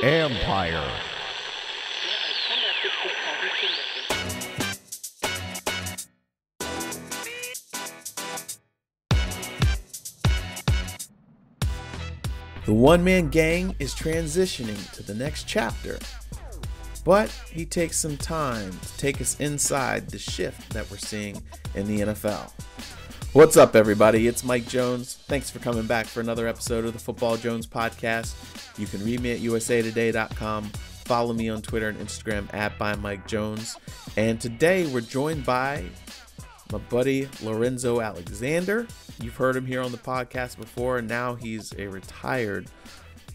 Empire. The one-man gang is transitioning to the next chapter, but he takes some time to take us inside the shift that we're seeing in the NFL. What's up, everybody? It's Mike Jones. Thanks for coming back for another episode of the Football Jones podcast. You can read me at usatoday.com. Follow me on Twitter and Instagram at @ByMikeJones. And today we're joined by my buddy Lorenzo Alexander. You've heard him here on the podcast before, and now he's a retired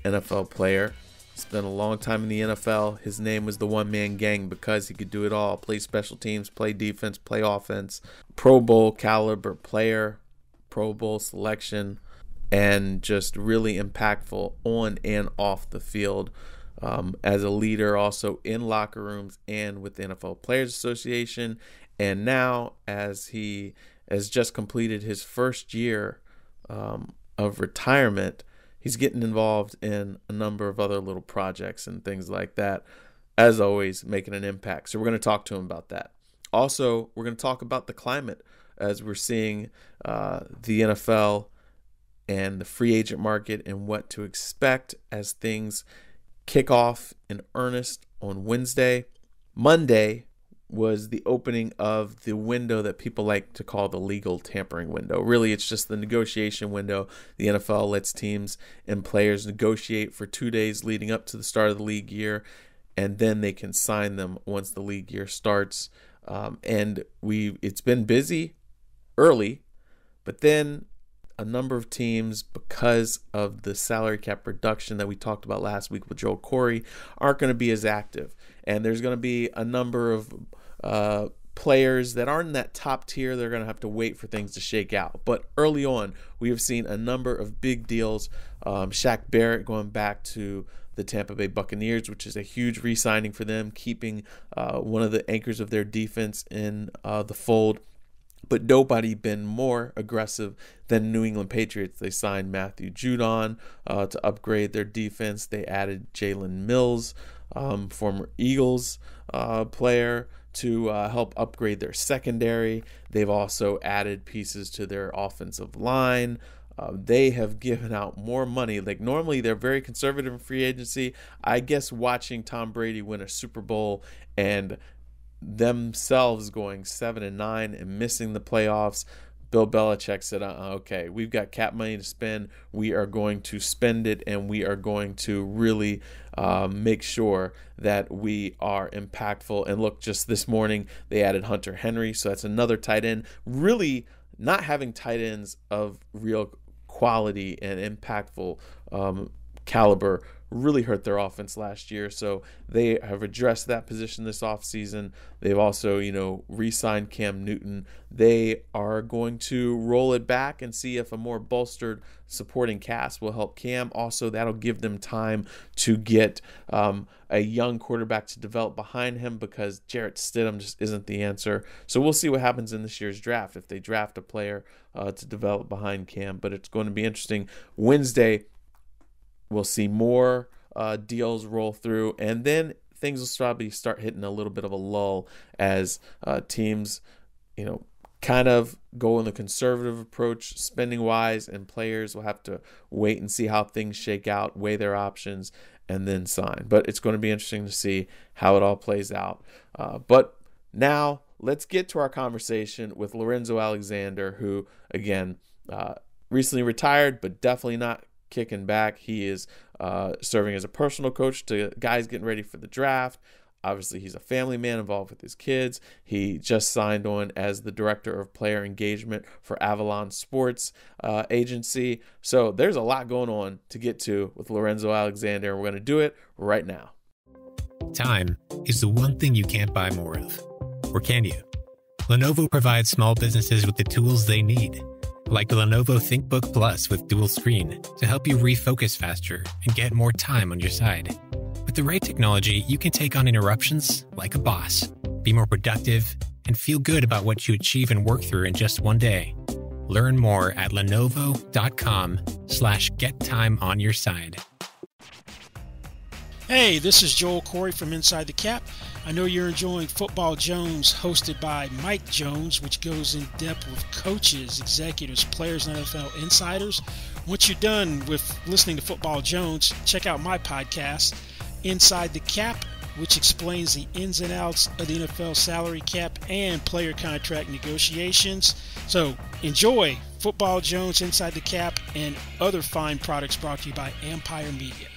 NFL player. He spent a long time in the NFL. His name was the one-man gang because he could do it all. Play special teams, play defense, play offense. Pro Bowl caliber player, Pro Bowl selection, and just really impactful on and off the field as a leader, also in locker rooms and with the NFL Players Association. And now, as he has just completed his first year of retirement, he's getting involved in a number of other little projects and things like that. As always, making an impact. So we're going to talk to him about that. Also, we're going to talk about the climate as we're seeing the NFL and the free agent market and what to expect as things kick off in earnest on Wednesday. Monday was the opening of the window that people like to call the legal tampering window. Really, it's just the negotiation window. The NFL lets teams and players negotiate for 2 days leading up to the start of the league year, and then they can sign them once the league year starts. It's been busy early, but then a number of teams, because of the salary cap reduction that we talked about last week with Joel Corey, aren't going to be as active. And there's going to be a number of players that aren't in that top tier. They're going to have to wait for things to shake out. But early on, we have seen a number of big deals. Shaq Barrett going back to the Tampa Bay Buccaneers, which is a huge re-signing for them, keeping one of the anchors of their defense in the fold. But nobody been more aggressive than New England Patriots. They signed Matthew Judon to upgrade their defense. They added Jalen Mills, former Eagles player, to help upgrade their secondary. They've also added pieces to their offensive line. They have given out more money. Like, normally they're very conservative in free agency. I guess watching Tom Brady win a Super Bowl and themselves going 7-9 and missing the playoffs, Bill Belichick said, okay, we've got cap money to spend. We are going to spend it, and we are going to really make sure that we are impactful. And look, just this morning, they added Hunter Henry, so that's another tight end. Really, not having tight ends of real quality and impactful caliber really hurt their offense last year. So they have addressed that position this offseason. They've also, re-signed Cam Newton. They are going to roll it back and see if a more bolstered supporting cast will help Cam. Also, that'll give them time to get a young quarterback to develop behind him, because Jarrett Stidham just isn't the answer. So we'll see what happens in this year's draft if they draft a player to develop behind Cam. But it's going to be interesting. Wednesday, we'll see more deals roll through, and then things will probably start hitting a little bit of a lull as teams, kind of go in the conservative approach spending-wise, and players will have to wait and see how things shake out, weigh their options, and then sign. But it's going to be interesting to see how it all plays out. But now let's get to our conversation with Lorenzo Alexander, who, again, recently retired, but definitely not kicking back. He is serving as a personal coach to guys getting ready for the draft. Obviously, he's a family man involved with his kids. He just signed on as the director of player engagement for Avalon Sports Agency. So there's a lot going on to get to with Lorenzo Alexander, and we're going to do it right now. Time is the one thing you can't buy more of. Or can you? Lenovo provides small businesses with the tools they need, like the Lenovo ThinkBook Plus with dual screen to help you refocus faster and get more time on your side. With the right technology, you can take on interruptions like a boss, be more productive, and feel good about what you achieve and work through in just one day. Learn more at lenovo.com/gettime on your side. Hey, this is Joel Corey from Inside the Cap. I know you're enjoying Football Jones, hosted by Mike Jones, which goes in depth with coaches, executives, players, and NFL insiders. Once you're done with listening to Football Jones, check out my podcast, Inside the Cap, which explains the ins and outs of the NFL salary cap and player contract negotiations. So enjoy Football Jones, Inside the Cap, and other fine products brought to you by Empire Media.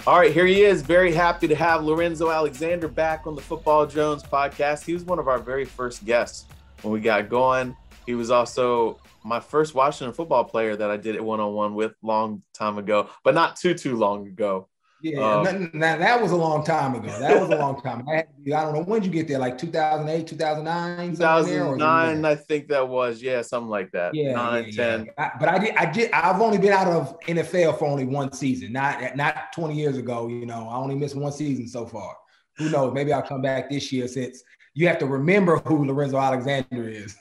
All right, here he is. Very happy to have Lorenzo Alexander back on the Football Jones podcast. He was one of our very first guests when we got going. He was also my first Washington football player that I did it one-on-one with long time ago, but not too long ago. Yeah, that was a long time ago. That was a long time. I don't know, when did you get there? Like 2008, 2009? 2009, I think that was. Yeah, something like that. Yeah, 9, 10. But I've only been out of NFL for only one season, not 20 years ago. You know, I only missed one season so far. Who knows? Maybe I'll come back this year, since you have to remember who Lorenzo Alexander is.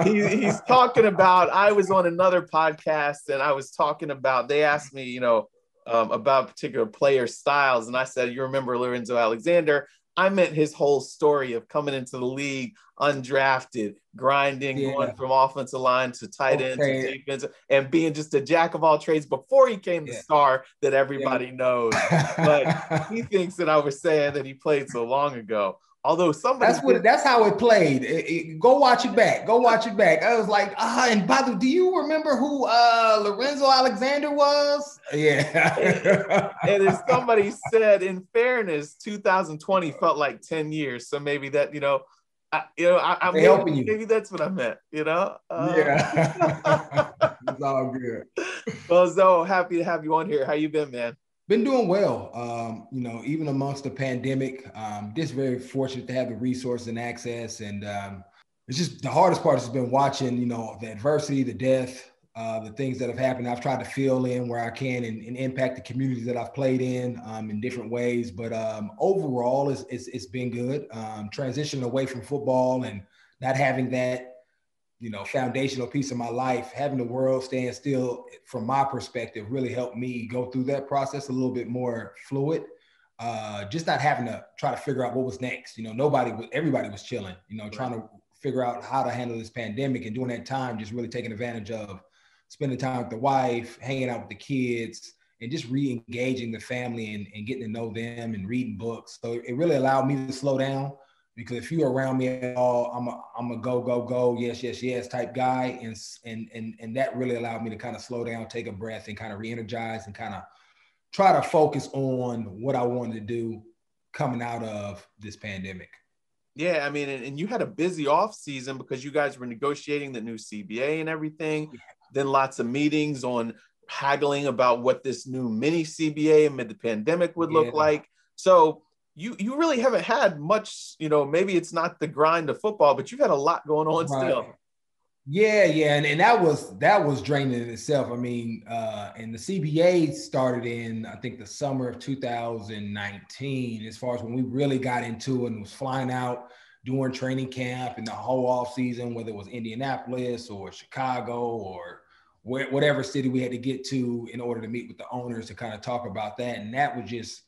He's talking about, I was on another podcast and I was talking about, they asked me, about particular player styles. And I said, you remember Lorenzo Alexander? I meant his whole story of coming into the league undrafted, grinding, going from offensive line to tight end to defense, and being just a jack of all trades before he came the star that everybody knows. But he thinks that I was saying that he played so long ago. Although that's how it played. Go watch it back. I was like, and by the way, do you remember who Lorenzo Alexander was? Yeah. and as somebody said, in fairness, 2020 felt like 10 years. So maybe that, I'm helping you. Maybe that's what I meant, Yeah. It's all good. Well, so happy to have you on here. How you been, man? Been doing well, even amongst the pandemic. Just very fortunate to have the resources and access. And it's just the hardest part has been watching, the adversity, the death, the things that have happened. I've tried to fill in where I can and impact the communities that I've played in different ways. But overall, it's been good. Transitioning away from football and not having that, foundational piece of my life, having the world stand still, from my perspective, really helped me go through that process a little bit more fluid. Just not having to try to figure out what was next. Everybody was chilling, trying to figure out how to handle this pandemic, and during that time, just really taking advantage of spending time with the wife, hanging out with the kids, and just re-engaging the family and getting to know them and reading books. So it really allowed me to slow down. Because if you're around me at all, I'm a go, yes type guy. And that really allowed me to kind of slow down, take a breath, and kind of re-energize and kind of try to focus on what I wanted to do coming out of this pandemic. Yeah, I mean, and you had a busy off season because you guys were negotiating the new CBA and everything. Yeah. Then lots of meetings on haggling about what this new mini CBA amid the pandemic would look like. So you really haven't had much, maybe it's not the grind of football, but you've had a lot going on still. Yeah. And that was draining in itself. I mean, and the CBA started in, I think, the summer of 2019, as far as when we really got into it and was flying out, doing training camp and the whole off season, whether it was Indianapolis or Chicago or whatever city we had to get to in order to meet with the owners to kind of talk about that. And that was just,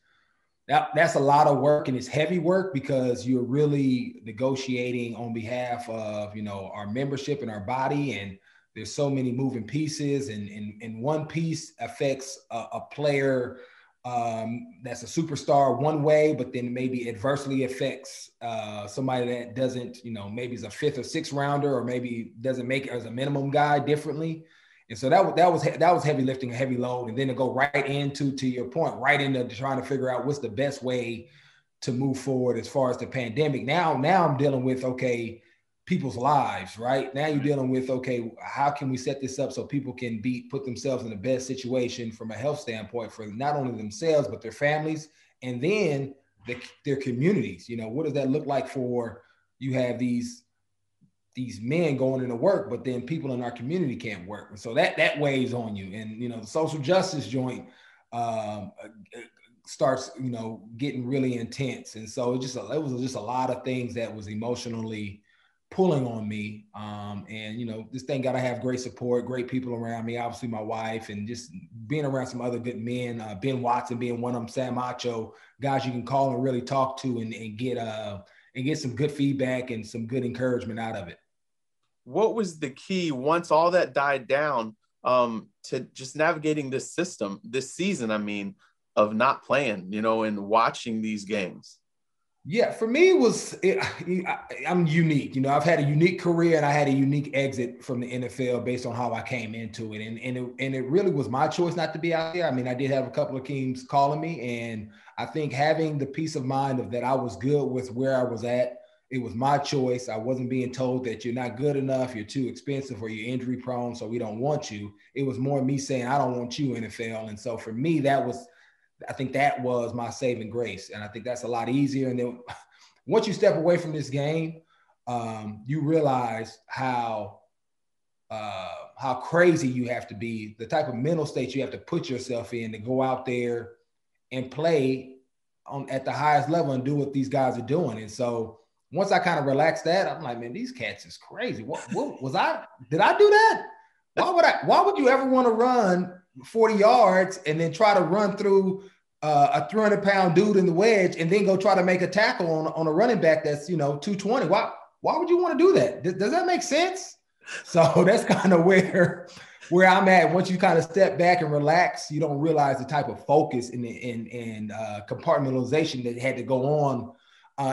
that's a lot of work, and it's heavy work because you're really negotiating on behalf of, our membership and our body. And there's so many moving pieces, and one piece affects a player that's a superstar one way, but then maybe adversely affects somebody that doesn't, maybe is a 5th or 6th rounder, or maybe doesn't make it as a minimum guy differently. And so that was heavy lifting, a heavy load. And then to go right into, to your point, right into trying to figure out what's the best way to move forward as far as the pandemic. Now I'm dealing with, people's lives, right? Now you're dealing with, how can we set this up so people can put themselves in the best situation from a health standpoint for not only themselves, but their families, and then their communities. What does that look like for, you have these men going into work, but then people in our community can't work. And so that weighs on you. And, the social justice joint starts, getting really intense. And so it was just a lot of things that was emotionally pulling on me. And, you know, this thing got to have great support, great people around me, obviously my wife, and just being around some other good men, Ben Watson being one of them, Sam Acho, guys you can call and really talk to and get some good feedback and some good encouragement out of it. What was the key once all that died down to just navigating this season, I mean, of not playing, you know, and watching these games? Yeah, for me, I'm unique. You know, I've had a unique career and I had a unique exit from the NFL based on how I came into it. And it really was my choice not to be out there. I mean, I did have a couple of teams calling me, and I think having the peace of mind of that I was good with where I was at, it was my choice. I wasn't being told that you're not good enough, you're too expensive, or you're injury prone, so we don't want you. It was more me saying, I don't want you, NFL. And so for me, I think that was my saving grace. And I think that's a lot easier. And then once you step away from this game, you realize how crazy you have to be, the type of mental state you have to put yourself in to go out there and play at the highest level and do what these guys are doing. And so once I kind of relaxed that, I'm like, man, these cats is crazy. What did I do that? Why would you ever want to run 40 yards and then try to run through a 300-pound dude in the wedge and then go try to make a tackle on a running back that's, you know, 220? Why would you want to do that? Does that make sense? So that's kind of where I'm at. Once you kind of step back and relax, you don't realize the type of focus and compartmentalization that had to go on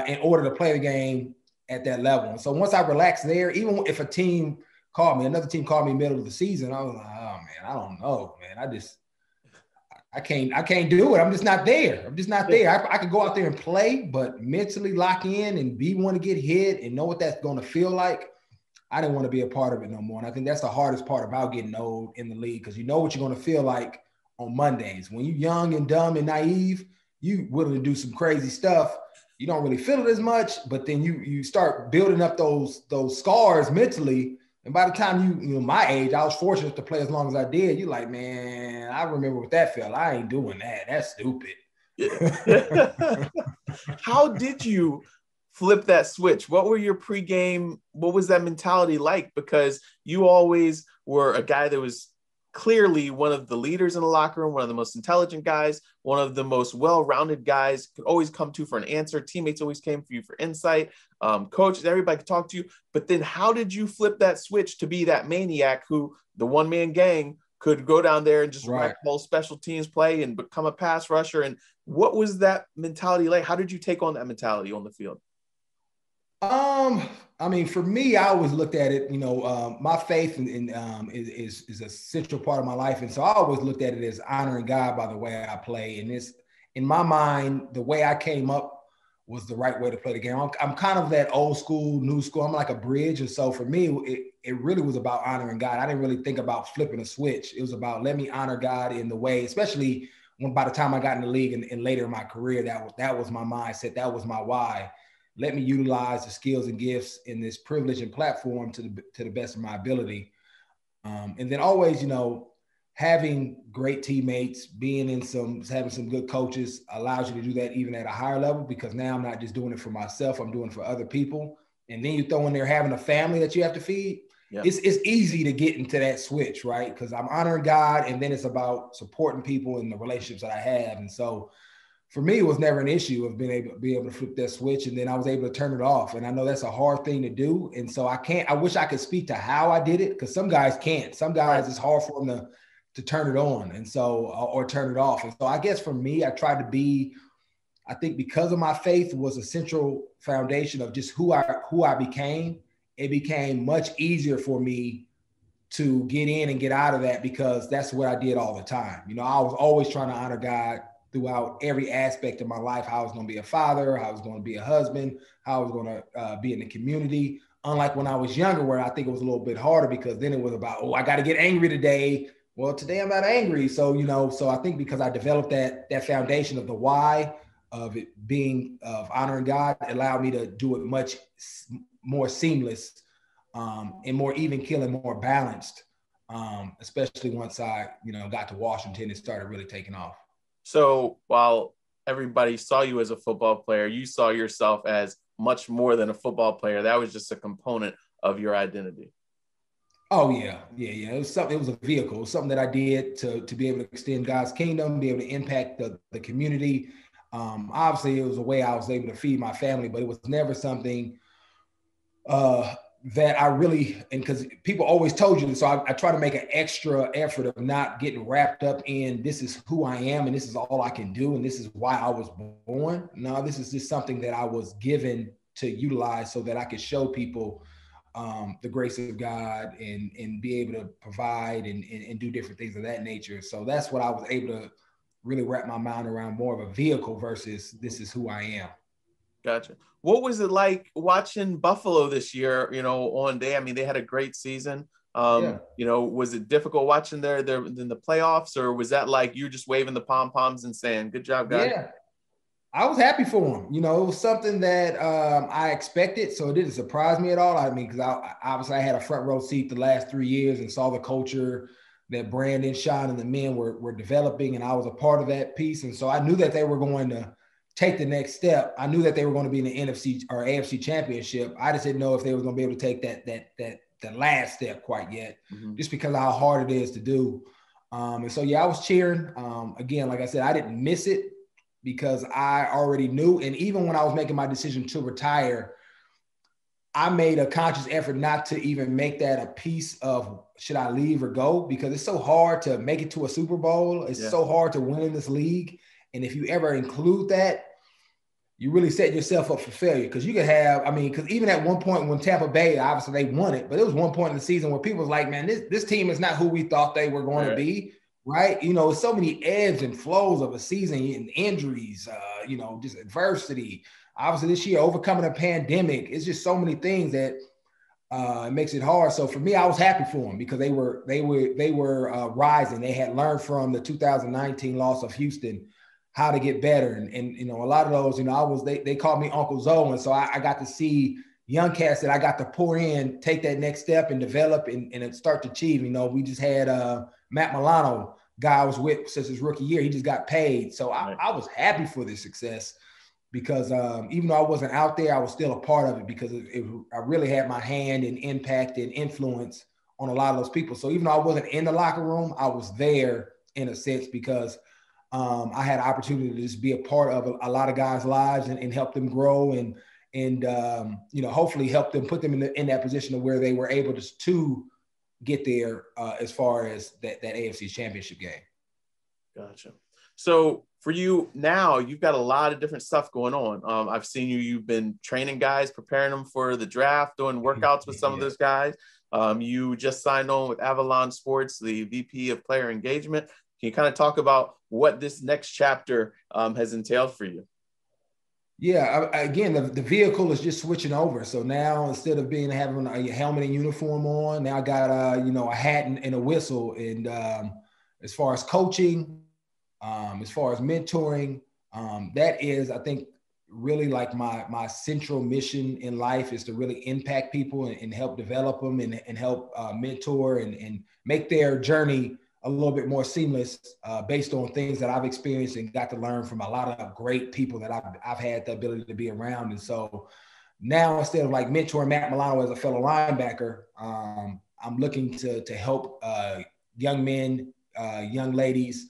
in order to play the game at that level. And so once I relaxed there, even if another team called me middle of the season, I was like, oh man, I don't know, man. I can't do it. I'm just not there. I could go out there and play, but mentally lock in and want to get hit and know what that's going to feel like. I didn't want to be a part of it no more. And I think that's the hardest part about getting old in the league, because you know what you're going to feel like on Mondays. When you're young and dumb and naive, you willing to do some crazy stuff. You don't really feel it as much, but then you start building up those scars mentally. And by the time you know my age, I was fortunate to play as long as I did. You're like, man, I remember what that felt. I ain't doing that. That's stupid. How did you flip that switch? What were your pregame? What was that mentality like? Because you always were a guy that was clearly one of the leaders in the locker room, one of the most intelligent guys, one of the most well-rounded guys, could always come to for an answer. Teammates always came for you for insight. Coaches, everybody could talk to you. But then how did you flip that switch to be that maniac who the one-man gang could go down there and just wreck whole special teams play and become a pass rusher? And what was that mentality like? How did you take on that mentality on the field? I mean, for me, I always looked at it, you know, my faith is a central part of my life. And so I always looked at it as honoring God by the way I play. And it's, in my mind, the way I came up was the right way to play the game. I'm kind of that old school, new school. I'm like a bridge. And so for me, it really was about honoring God. I didn't really think about flipping a switch. It was about, let me honor God in the way, especially when by the time I got in the league and later in my career, that was my mindset. That was my why. Let me utilize the skills and gifts in this privilege and platform to the best of my ability. And then always, you know, having great teammates, having some good coaches allows you to do that even at a higher level, because now I'm not just doing it for myself, I'm doing it for other people. And then you throw in there having a family that you have to feed. Yep. It's easy to get into that switch, right? Because I'm honoring God, and then it's about supporting people and the relationships that I have. And so for me, it was never an issue of being able to flip that switch, and then I was able to turn it off. And I know that's a hard thing to do. And so I wish I could speak to how I did it, because some guys can't. Some guys, it's hard for them to turn it on and so, or turn it off. And so I guess for me, I tried to be, I think because of my faith was a central foundation of just who I became. It became much easier for me to get in and get out of that, because that's what I did all the time. You know, I was always trying to honor God throughout every aspect of my life. How I was going to be a father, how I was going to be a husband, how I was going to be in the community. Unlike when I was younger, where I think it was a little bit harder, because then it was about, I got to get angry today. Well, today I'm not angry. So, you know, so I think because I developed that foundation of the why of it being of honoring God, allowed me to do it much more seamless and more even keel and more balanced, especially once I, you know, got to Washington and started really taking off. So while everybody saw you as a football player, you saw yourself as much more than a football player. That was just a component of your identity. Oh yeah. It was something. It was a vehicle. It was something that I did to be able to extend God's kingdom, be able to impact the community. Obviously, it was a way I was able to feed my family, but it was never something that I really, and because people always told you, so I try to make an extra effort of not getting wrapped up in this is who I am and this is all I can do and this is why I was born. No, this is just something that I was given to utilize so that I could show people the grace of God and be able to provide and do different things of that nature. So that's what I was able to really wrap my mind around, more of a vehicle versus this is who I am. Gotcha. What was it like watching Buffalo this year, on day? I mean, they had a great season. Was it difficult watching their in the playoffs, or was that like you just waving the pom-poms and saying, good job, guys? Yeah, I was happy for them. It was something that I expected, so it didn't surprise me at all. I mean, because I had a front row seat the last 3 years and saw the culture that Brandon, Sean, and the men were developing, and I was a part of that piece. And so I knew that they were going to take the next step. I knew that they were going to be in the NFC or AFC championship. I just didn't know if they were going to be able to take that last step quite yet, just because of how hard it is to do. And so, I was cheering. Again, like I said, I didn't miss it because I already knew. And even when I was making my decision to retire, I made a conscious effort not to even make that a piece of should I leave or go, because it's so hard to make it to a Super Bowl. It's so hard to win in this league. And if you ever include that, you really set yourself up for failure. Because you could have, because even at one point when Tampa Bay, obviously they won it, but it was one point in the season where people was like, man, this team is not who we thought they were going to be, right? So many ebbs and flows of a season and injuries, just adversity. Obviously this year, overcoming a pandemic. It's just so many things that it makes it hard. So for me, I was happy for them because they were rising. They had learned from the 2019 loss of Houston how to get better. And a lot of those, they called me Uncle Zoe. And so I got to see young cats that I got to pour in, take that next step and develop and start to achieve. We just had Matt Milano, guy I was with since his rookie year. He just got paid. So I was happy for this success because even though I wasn't out there, I was still a part of it because I really had my hand and impact and influence on a lot of those people. So even though I wasn't in the locker room, I was there in a sense because I had an opportunity to just be a part of a lot of guys' lives and help them grow and hopefully help them, put them in that position of where they were able to get there as far as that AFC championship game. Gotcha. So for you now, you've got a lot of different stuff going on. I've seen you've been training guys, preparing them for the draft, doing workouts with some of those guys. You just signed on with Avalon Sports, the VP of Player Engagement. Can you kind of talk about what this next chapter has entailed for you? Yeah, again, the vehicle is just switching over. So now instead of having a helmet and uniform on, now I got a hat and a whistle. And as far as coaching, as far as mentoring, that is, I think, really like my central mission in life is to really impact people and help develop them and help mentor and make their journey a little bit more seamless based on things that I've experienced and got to learn from a lot of great people that I've had the ability to be around. And so now instead of like mentoring Matt Milano as a fellow linebacker, I'm looking to help young men, young ladies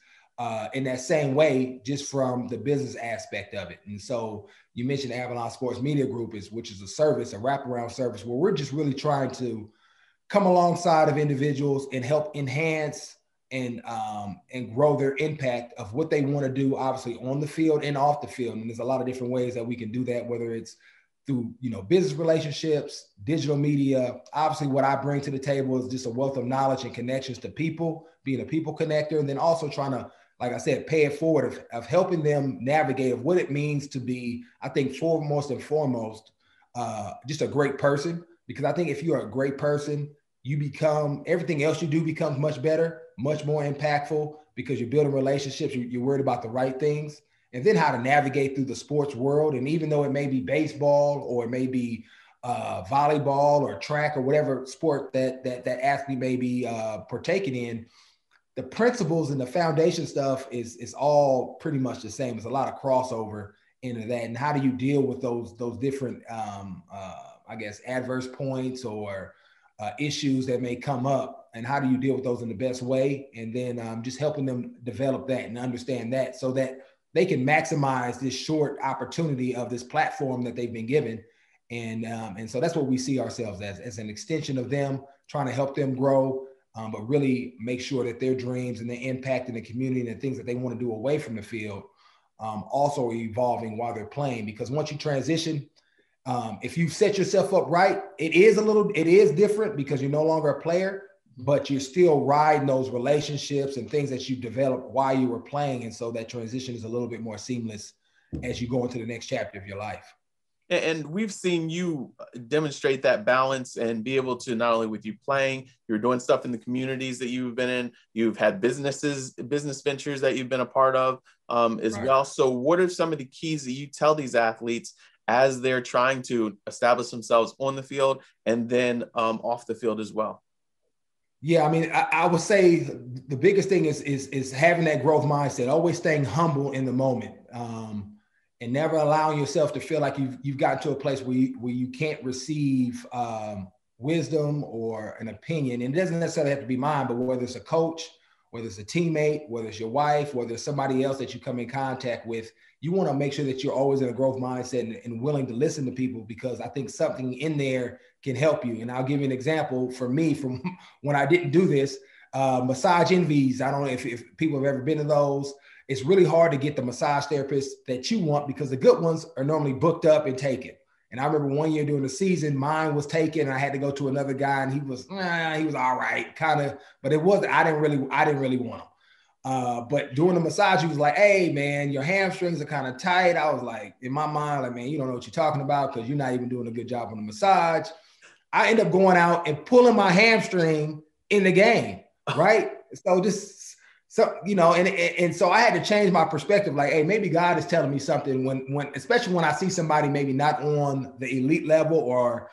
in that same way, just from the business aspect of it. And so you mentioned Avalon Sports Media Group, which is a service, a wraparound service where we're just really trying to come alongside of individuals and help enhance and grow their impact of what they want to do, obviously on the field and off the field. And there's a lot of different ways that we can do that, whether it's through, business relationships, digital media. Obviously what I bring to the table is just a wealth of knowledge and connections to people, being a people connector, and then also trying to, like I said, pay it forward of helping them navigate of what it means to be, I think, foremost and foremost, just a great person. Because I think if you're a great person, you become, everything else you do becomes much better, much more impactful because you're building relationships. You're worried about the right things, and then how to navigate through the sports world. And even though it may be baseball or it may be volleyball or track or whatever sport that athlete may be partaking in, the principles and the foundation stuff is all pretty much the same. There's a lot of crossover. into that, and how do you deal with those different, I guess, adverse points or issues that may come up, and how do you deal with those in the best way? And then just helping them develop that and understand that, so that they can maximize this short opportunity of this platform that they've been given. And so that's what we see ourselves as an extension of them, trying to help them grow, but really make sure that their dreams and their impact in the community and the things that they want to do away from the field also are evolving while they're playing. Because once you transition, if you set yourself up right, it is different because you're no longer a player, but you're still riding those relationships and things that you developed while you were playing. And so that transition is a little bit more seamless as you go into the next chapter of your life. And we've seen you demonstrate that balance and be able to, not only with you playing, you're doing stuff in the communities that you've been in, you've had business ventures that you've been a part of as right. well. So what are some of the keys that you tell these athletes as they're trying to establish themselves on the field and then off the field as well? Yeah, I mean, I would say the biggest thing is having that growth mindset, always staying humble in the moment. And never allowing yourself to feel like you've gotten to a place where you can't receive wisdom or an opinion. And it doesn't necessarily have to be mine, but whether it's a coach, whether it's a teammate, whether it's your wife, whether it's somebody else that you come in contact with, you want to make sure that you're always in a growth mindset and willing to listen to people, because I think something in there can help you. And I'll give you an example for me from when I didn't do this, massage envies. I don't know if people have ever been to those. It's really hard to get the massage therapist that you want because the good ones are normally booked up and taken. And I remember one year during the season, mine was taken and I had to go to another guy and he was all right, kind of, but it wasn't, I didn't really want him. But during the massage, he was like, hey man, your hamstrings are kind of tight. I was like, in my mind, like, man, you don't know what you're talking about because you're not even doing a good job on the massage. I end up going out and pulling my hamstring in the game, right? So, you know, and so I had to change my perspective. Like, hey, maybe God is telling me something when especially when I see somebody maybe not on the elite level or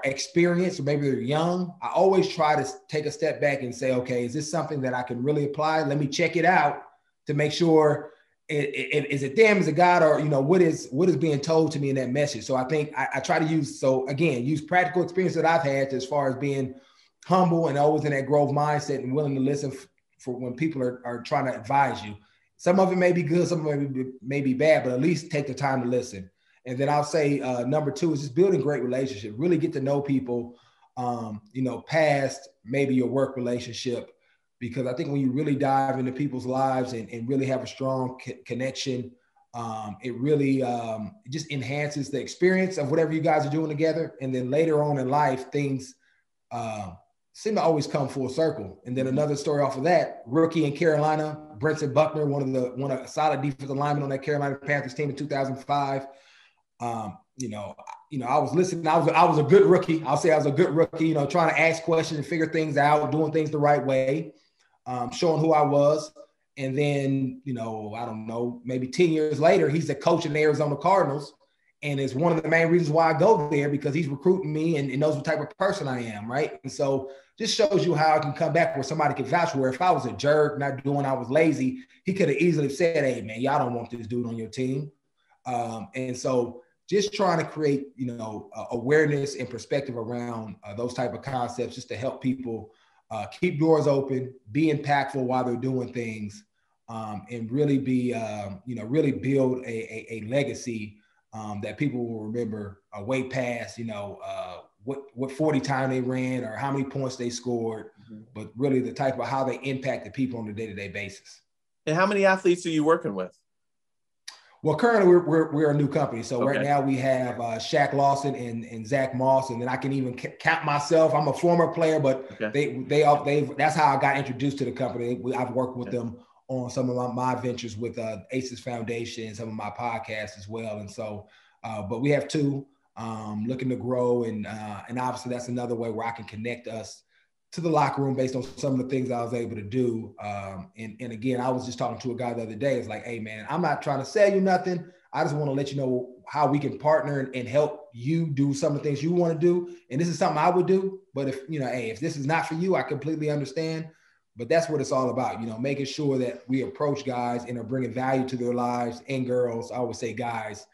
experience, or maybe they're young. I always try to take a step back and say, okay, is this something that I can really apply? Let me check it out to make sure is it them, is it God, or, you know, what is being told to me in that message? So I think I try to use practical experience that I've had as far as being humble and always in that growth mindset and willing to listen for when people are trying to advise you. Some of it may be good, some of it may be bad, but at least take the time to listen. And then I'll say number 2 is just building great relationships. Really get to know people, you know, past maybe your work relationship, because I think when you really dive into people's lives and really have a strong connection, it really just enhances the experience of whatever you guys are doing together. And then later on in life, things seem to always come full circle. And then another story off of that, rookie in Carolina, Brenton Buckner, one of a solid defensive lineman on that Carolina Panthers team in 2005. You know, I was listening. I was a good rookie. I'll say I was a good rookie, you know, trying to ask questions and figure things out, doing things the right way, showing who I was. And then, you know, I don't know, maybe 10 years later, he's the coach in the Arizona Cardinals. And it's one of the main reasons why I go there, because he's recruiting me and knows what type of person I am, right? And so just shows you how I can come back where somebody can vouch, where if I was a jerk, not doing, I was lazy, he could have easily said, hey, man, y'all don't want this dude on your team. And so just trying to create, you know, awareness and perspective around those type of concepts, just to help people keep doors open, be impactful while they're doing things, and really be, you know, really build a legacy that people will remember way past, you know, what 40 time they ran or how many points they scored, but really the type of how they impacted people on a day-to-day basis. And how many athletes are you working with? Well, currently we're a new company. So Right now we have Shaq Lawson and Zach Moss, and then I can even count myself. I'm a former player, but they that's how I got introduced to the company. I've worked with them on some of my ventures with ACES Foundation and some of my podcasts as well. And so, but we have 2 looking to grow. And obviously that's another way where I can connect us to the locker room based on some of the things I was able to do. And again, I was just talking to a guy the other day. It's like, hey man, I'm not trying to sell you nothing. I just want to let you know how we can partner and help you do some of the things you want to do. And this is something I would do. But if, you know, hey, if this is not for you, I completely understand. But that's what it's all about, making sure that we approach guys and are bringing value to their lives, and girls. I always say guys,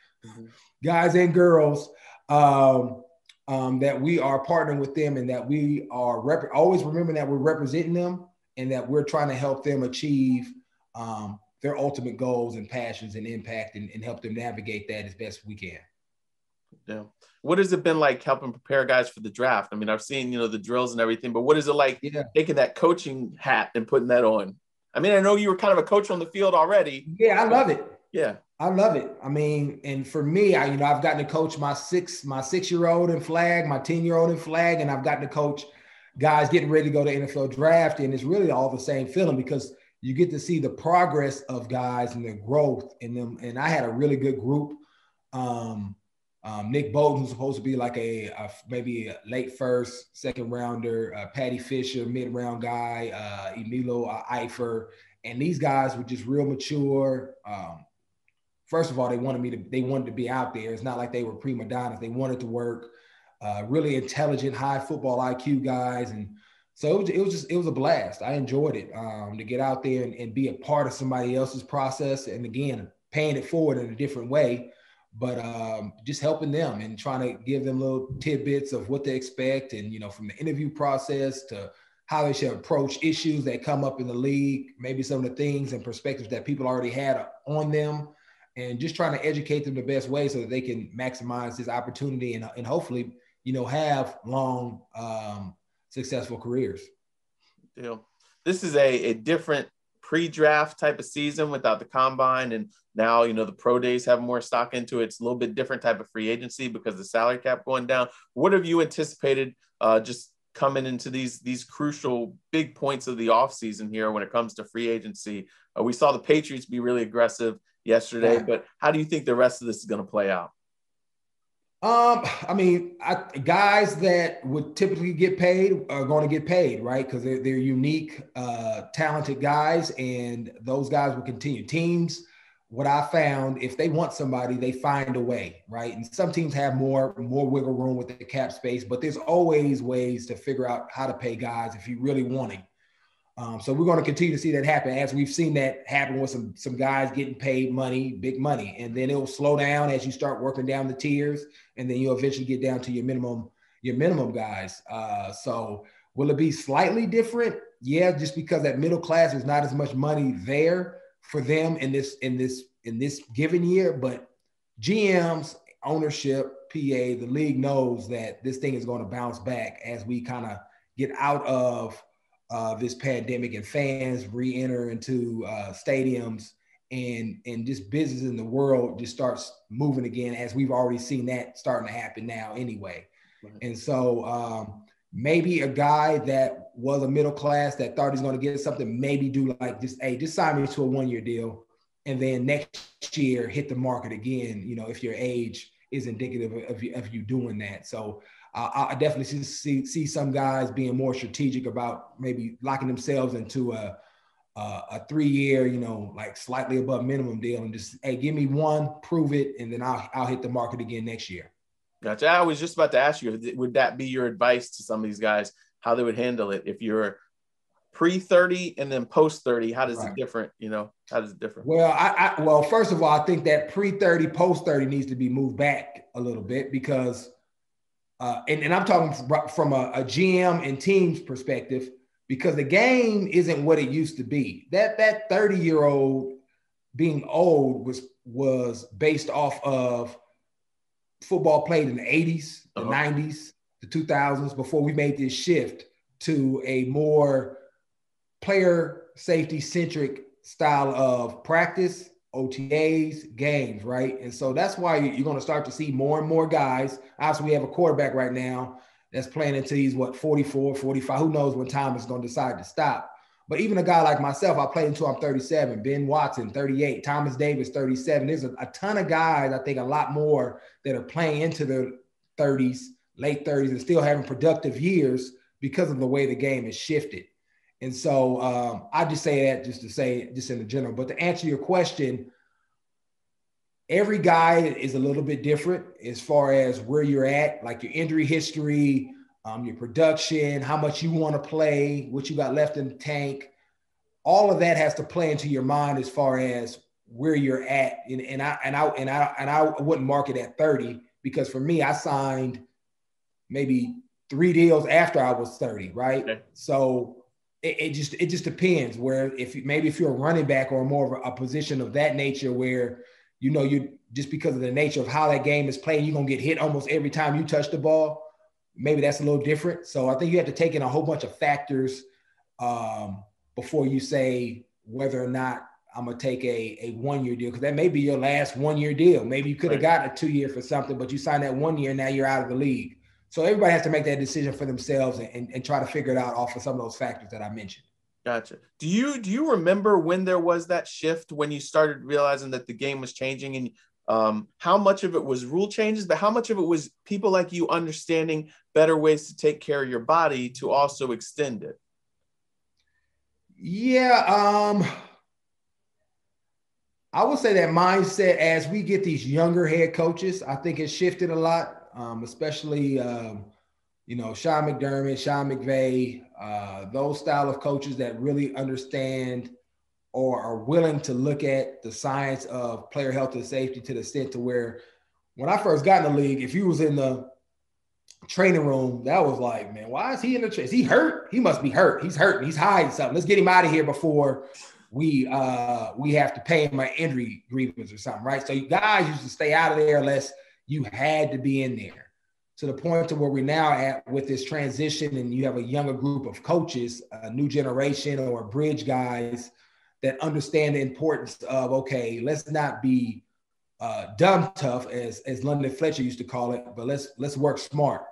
guys and girls, that we are partnering with them, and that we are always remembering that we're representing them, and that we're trying to help them achieve their ultimate goals and passions and impact, and help them navigate that as best we can. Yeah. What has it been like helping prepare guys for the draft? I mean, I've seen, the drills and everything, but what is it like taking that coaching hat and putting that on? I mean, I know you were kind of a coach on the field already. Yeah, I love it. Yeah. I love it. I mean, and for me, I've gotten to coach my 6-year-old in flag, my 10-year-old in flag, and I've gotten to coach guys getting ready to go to NFL draft. And it's really all the same feeling, because you get to see the progress of guys and their growth in them. And I had a really good group. Nick Bolton, who's supposed to be like maybe a late first, second rounder, Patty Fisher, mid-round guy, Emilio Eifer. And these guys were just real mature. First of all, they wanted to be out there. It's not like they were prima donnas. They wanted to work. Really intelligent, high football IQ guys. And so it was a blast. I enjoyed it, to get out there and be a part of somebody else's process. And again, paying it forward in a different way, but just helping them and trying to give them little tidbits of what they expect. And, from the interview process to how they should approach issues that come up in the league, maybe some of the things and perspectives that people already had on them, and just trying to educate them the best way so that they can maximize this opportunity and hopefully, have long, successful careers. This is a different pre-draft type of season without the combine. And now, the pro days have more stock into it. It's a little bit different type of free agency because the salary cap going down. What have you anticipated just coming into these crucial big points of the offseason here when it comes to free agency? We saw the Patriots be really aggressive yesterday, but how do you think the rest of this is going to play out? I mean, guys that would typically get paid are going to get paid, right? Because they're unique, talented guys, and those guys will continue. Teams, what I found, if they want somebody, they find a way, right? And some teams have more wiggle room with the cap space, but there's always ways to figure out how to pay guys if you really want it. So we're going to continue to see that happen, as we've seen that happen with some guys getting paid money, big money, and then it will slow down as you start working down the tiers, and then you'll eventually get down to your minimum guys. So will it be slightly different? Yeah, just because that middle class is not as much money there for them in this given year, but GMs, ownership, PA, the league knows that this thing is going to bounce back as we kind of get out of this pandemic and fans re-enter into stadiums, and just business in the world just starts moving again, as we've already seen that starting to happen now anyway. Right. And so maybe a guy that was a middle class that thought he's going to get something, maybe do like just sign me to a 1-year deal, and then next year hit the market again, if your age is indicative of you doing that. So I definitely see some guys being more strategic about maybe locking themselves into a 3-year, like slightly above minimum deal, and just, hey, give me one, prove it, and then I'll hit the market again next year. Gotcha. I was just about to ask you, would that be your advice to some of these guys, how they would handle it if you're pre-30 and then post-30? How does it different? How does it differ? Well, well, first of all, I think that pre-30, post-30 needs to be moved back a little bit, because and I'm talking from a GM and team's perspective, because the game isn't what it used to be. That 30-year-old being old was based off of football played in the 80s, the 90s, the 2000s, before we made this shift to a more player safety centric style of practice, OTAs, games, right? And so that's why you're going to start to see more and more guys. Obviously, we have a quarterback right now that's playing until he's 44, 45. Who knows when time is going to decide to stop. But even a guy like myself, I played until I'm 37. Ben Watson, 38. Thomas Davis, 37. There's a ton of guys, I think a lot more, that are playing into their 30s, late 30s, and still having productive years because of the way the game has shifted. And so I just say that just in the general. But to answer your question, every guy is a little bit different as far as where you're at, like your injury history, your production, how much you want to play, what you got left in the tank. All of that has to play into your mind as far as where you're at. And I wouldn't mark it at 30, because for me, I signed maybe 3 deals after I was 30, right? Okay. So it just depends where, if you're a running back or more of a position of that nature where, you just because of the nature of how that game is played, you're going to get hit almost every time you touch the ball. Maybe that's a little different. So I think you have to take in a whole bunch of factors before you say whether or not I'm going to take a 1-year deal, because that may be your last 1-year deal. Maybe you could have got a 2-year for something, but you signed that 1 year, now you're out of the league. So everybody has to make that decision for themselves and try to figure it out off of some of those factors that I mentioned. Gotcha. Do you remember when there was that shift, when you started realizing that the game was changing, and how much of it was rule changes, but how much of it was people like you understanding better ways to take care of your body to also extend it? Yeah. I would say that mindset, as we get these younger head coaches, I think it's shifted a lot, especially, Sean McDermott, Sean McVay, those style of coaches that really understand or are willing to look at the science of player health and safety to the extent to where, when I first got in the league, if you was in the training room, that was like, man, why is he in the training? Is he hurt? He must be hurt. He's hurting. He's hiding something. Let's get him out of here before we have to pay him an injury grievance or something, right? So you guys used to stay out of there unless you had to be in there. To the point to where we're now at with this transition, and you have a younger group of coaches, a new generation or bridge guys that understand the importance of, okay, let's not be dumb tough, as London Fletcher used to call it, but let's work smart.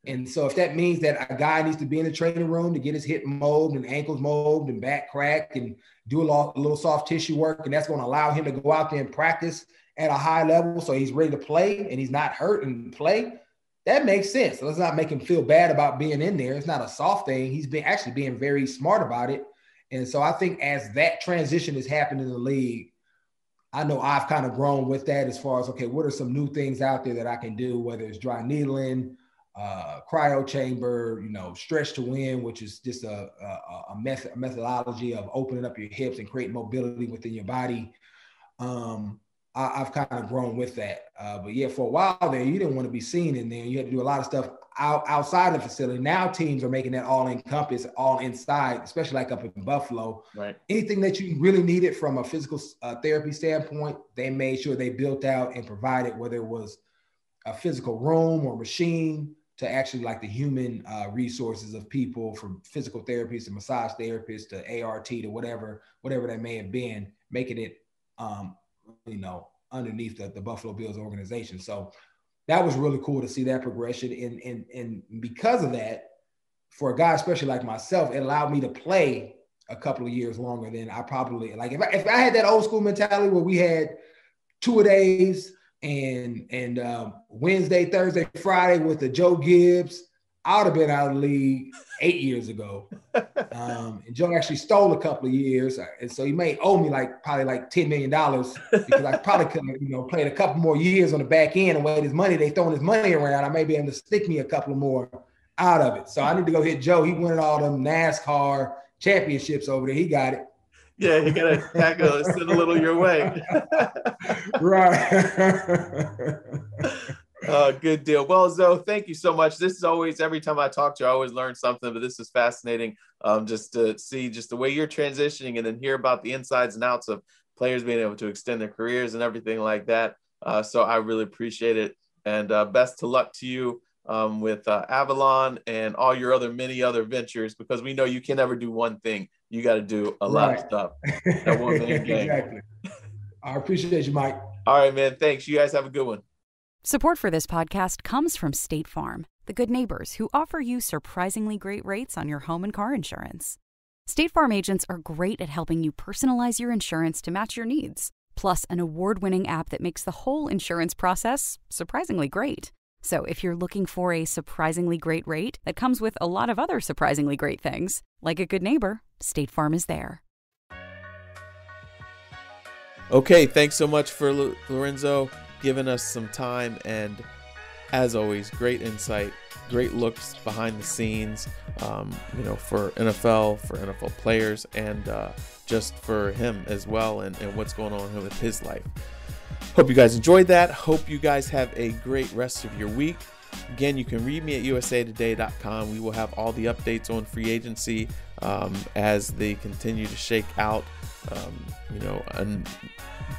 And so if that means that a guy needs to be in the training room to get his hip mowed and ankles mowed and back cracked and do a little soft tissue work, and that's going to allow him to go out there and practice at a high level so he's ready to play and he's not hurt and play, that makes sense. So let's not make him feel bad about being in there. It's not a soft thing. He's actually being very smart about it. And so I think as that transition has happened in the league, I know I've kind of grown with that as far as, okay, what are some new things out there that I can do, whether it's dry needling, cryo chamber, stretch to win, which is just a methodology of opening up your hips and creating mobility within your body. I've kind of grown with that. But yeah, for a while there, you didn't want to be seen in there. You had to do a lot of stuff outside the facility. Now teams are making that all encompass, all inside, especially like up in Buffalo. Right. Anything that you really needed from a physical therapy standpoint, they made sure they built out and provided, whether it was a physical room or machine, to actually like the human resources of people, from physical therapists to massage therapists to ART to whatever that may have been, making it, underneath the Buffalo Bills organization. So that was really cool to see that progression. And because of that, for a guy, especially like myself, it allowed me to play a couple of years longer than I probably, like if I had that old school mentality where we had 2-a-days and Wednesday, Thursday, Friday with the Joe Gibbs, I would have been out of the league 8 years ago. And Joe actually stole a couple of years. And so he may owe me probably $10 million, because I probably could have, played a couple more years on the back end and wait his money. They throwing his money around. I may be able to stick me a couple more out of it. So I need to go hit Joe. He won all them NASCAR championships over there. He got it. Yeah, you got to tackle, send a little your way. Right. Good deal. Well, Zoe, thank you so much. This is always, every time I talk to you, I always learn something, but this is fascinating, just to see just the way you're transitioning and then hear about the insides and outs of players being able to extend their careers and everything like that. So I really appreciate it. And best of luck to you with Avalon and all your many other ventures, because we know you can never do one thing. You got to do a lot of stuff. That one man game. Exactly. I appreciate you, Mike. All right, man. Thanks. You guys have a good one. Support for this podcast comes from State Farm, the good neighbors who offer you surprisingly great rates on your home and car insurance. State Farm agents are great at helping you personalize your insurance to match your needs, plus an award-winning app that makes the whole insurance process surprisingly great. So if you're looking for a surprisingly great rate that comes with a lot of other surprisingly great things, like a good neighbor, State Farm is there. Okay, thanks so much for Lorenzo giving us some time and as always, great insight, great looks behind the scenes, for NFL players, and just for him as well, and what's going on with his life. Hope you guys enjoyed that. Hope you guys have a great rest of your week. Again, you can read me at usatoday.com. We will have all the updates on free agency as they continue to shake out. And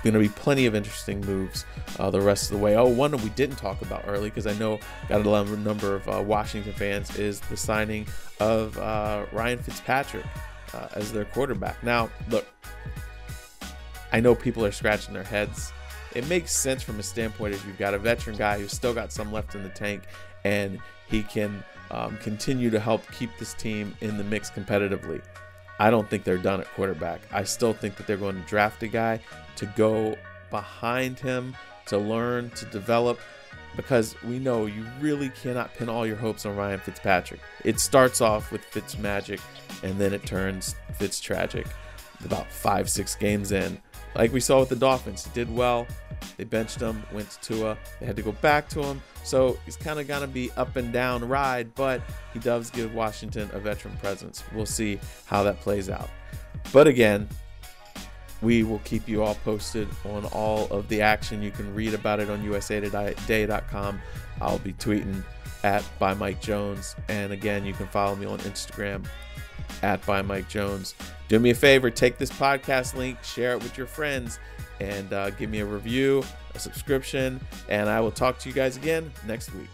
going to be plenty of interesting moves the rest of the way. One that we didn't talk about early, because I know got a number of Washington fans, is the signing of Ryan Fitzpatrick as their quarterback. Now, look, I know people are scratching their heads. It makes sense from a standpoint if you've got a veteran guy who's still got some left in the tank, and he can continue to help keep this team in the mix competitively. I don't think they're done at quarterback. I still think that they're going to draft a guy to go behind him, to learn, to develop, because we know you really cannot pin all your hopes on Ryan Fitzpatrick. It starts off with Fitzmagic, and then it turns Fitztragic about 5-6 games in. Like we saw with the Dolphins, he did well. They benched him, went to Tua. They had to go back to him. So he's kind of going to be up and down ride, but he does give Washington a veteran presence. We'll see how that plays out. But again, we will keep you all posted on all of the action. You can read about it on usatoday.com. I'll be tweeting at by Mike Jones. And again, you can follow me on Instagram at by Mike Jones. Do me a favor, take this podcast link, share it with your friends, and give me a review, a subscription, and I will talk to you guys again next week.